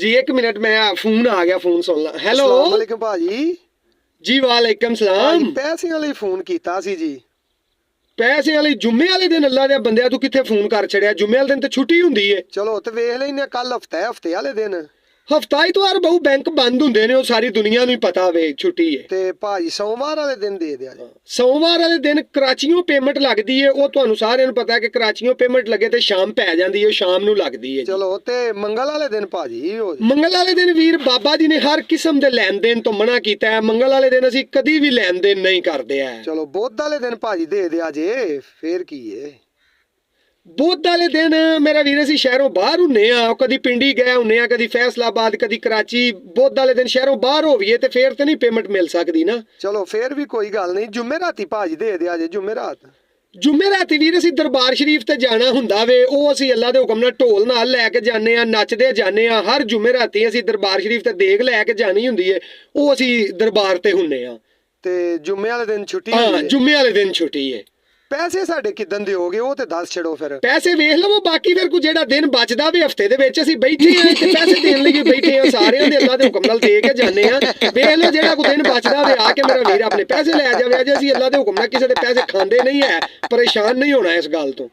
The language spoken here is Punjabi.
जी 1 मिनट मैं फोन आ गया, फोन सुन ला। हेलो अस्सलाम वालेकुम भाजी। जी वालेकुम सलाम। पैसे वाले फोन कीता सी जी। पैसे वाले जुम्मे वाले दिन अल्लाह दे बंदिया तू किथे फोन कर छड़िया? जुम्मे वाले दिन तो छुट्टी हुंदी है। चलो ते वेख लेने कल हफ्ता है, हफ्ते वाले दिन हफ्ता इतवार बहु बैंक बंद हुंदे ने, ओ सारी दुनिया नूं ही पता वे छुट्टी है। ते भाजी सोमवार वाले दिन दे दिया जी। सोमवार वाले दिन कराचियों पेमेंट लगदी है, ਉਹ ਤੁਹਾਨੂੰ ਸਾਰਿਆਂ ਨੂੰ ਪਤਾ ਹੈ ਕਿ ਕਰਾਚੀਓਂ ਪੇਮੈਂਟ ਲੱਗੇ ਤੇ ਸ਼ਾਮ ਪੈ ਜਾਂਦੀ ਹੈ, ਸ਼ਾਮ ਨੂੰ ਲੱਗਦੀ ਹੈ ਜੀ। चलो ते मंगल वाले दिन भाजी हो जी। ਮੰਗਲ ਵਾਲੇ ਦਿਨ ਵੀਰ ਬਾਬਾ ਜੀ ਨੇ ਹਰ ਕਿਸਮ ਦੇ ਲੈਣ ਦੇਣ ਤੋਂ ਮਨਾ ਕੀਤਾ ਹੈ। ਮੰਗਲ ਵਾਲੇ ਦਿਨ ਅਸੀਂ ਕਦੀ ਵੀ ਲੈਣ ਦੇਣ ਨਹੀਂ ਕਰਦੇ ਆ। चलो बुध वाले दिन भाजी दे दिया जे, फिर की है। ਬੁੱਧ ਵਾਲੇ ਦਿਨ ਮੇਰਾ ਵੀਰ ਅਸੀਂ ਸ਼ਹਿਰੋਂ ਬਾਹਰ ਹੁੰਨੇ ਆ, ਕਦੀ ਪਿੰਡੀ ਗਏ ਹੁੰਨੇ ਆ, ਕਦੀ ਫੈਸਲਾਬਾਦ, ਕਦੀ ਕਰਾਚੀ। ਬੁੱਧ ਵਾਲੇ ਦਿਨ ਸ਼ਹਿਰੋਂ ਬਾਹਰ ਹੋਈਏ ਤੇ ਫੇਰ ਤੇ ਨਹੀਂ ਪੇਮੈਂਟ ਮਿਲ ਸਕਦੀ ਨਾ। चलो फिर भी कोई गल नहीं, जुम्मे राती भाजी दे दिया जे, जुम्मे रात। ਜੁਮੇ ਰਾਤੀ ਵੀਰ ਅਸੀਂ ਦਰਬਾਰ ਸ਼ਰੀਫ ਤੇ ਜਾਣਾ ਹੁੰਦਾ ਵੇ, ਉਹ ਅਸੀਂ ਅੱਲਾ ਦੇ ਹੁਕਮ ਨਾਲ ਢੋਲ ਨਾਲ ਲੈ ਕੇ ਜਾਂਦੇ ਆ, ਨੱਚਦੇ ਜਾਂਦੇ ਆ। ਹਰ ਜੁਮੇ ਰਾਤੀ ਅਸੀਂ ਦਰਬਾਰ ਸ਼ਰੀਫ ਤੇ ਦੇਗ ਲੈ ਕੇ ਜਾਣੀ ਹੁੰਦੀ ਹੈ, ਉਹ ਅਸੀਂ ਦਰਬਾਰ ਤੇ ਹੁੰਨੇ ਆ। ते जुम्मे वाले दिन छुट्टी ਹਾਂ होंदी है। ਜੁਮੇ ਵਾਲੇ ਦਿਨ ਛੁੱਟੀ ਹੈ। पैसे साडे किदन दिओगे वो ते दस छड़ो फिर। ਪੈਸੇ ਵੇਖ ਲਵੋ, ਬਾਕੀ ਫਿਰ ਕੋਈ ਜਿਹੜਾ ਦਿਨ ਬਚਦਾ ਵੀ ਹਫਤੇ ਦੇ ਵਿੱਚ ਅਸੀਂ ਬੈਠੇ ਆ ਤੇ ਪੈਸੇ ਦੇਣ ਲਈ ਬੈਠੇ ਆ, ਸਾਰਿਆਂ ਦੇ ਅੱਲਾ ਦੇ ਹੁਕਮ ਨਾਲ ਦੇ ਕੇ ਜਾਂਦੇ ਆ। ਵੇਖ ਲਓ ਜਿਹੜਾ ਕੋਈ ਦਿਨ ਬਚਦਾ ਵੇ ਆ ਕੇ ਮੇਰਾ ਵੀਰ ਆਪਣੇ ਪੈਸੇ ਲੈ ਜਾਵੇ। ਅਜੇ ਅਸੀਂ ਅੱਲਾ ਦੇ ਹੁਕਮ ਨਾਲ ਕਿਸੇ ਦੇ ਪੈਸੇ ਖਾਂਦੇ ਨਹੀਂ ਹੈ, ਪਰੇਸ਼ਾਨ ਨਹੀਂ ਹੋਣਾ ਇਸ ਗੱਲ ਤੋਂ।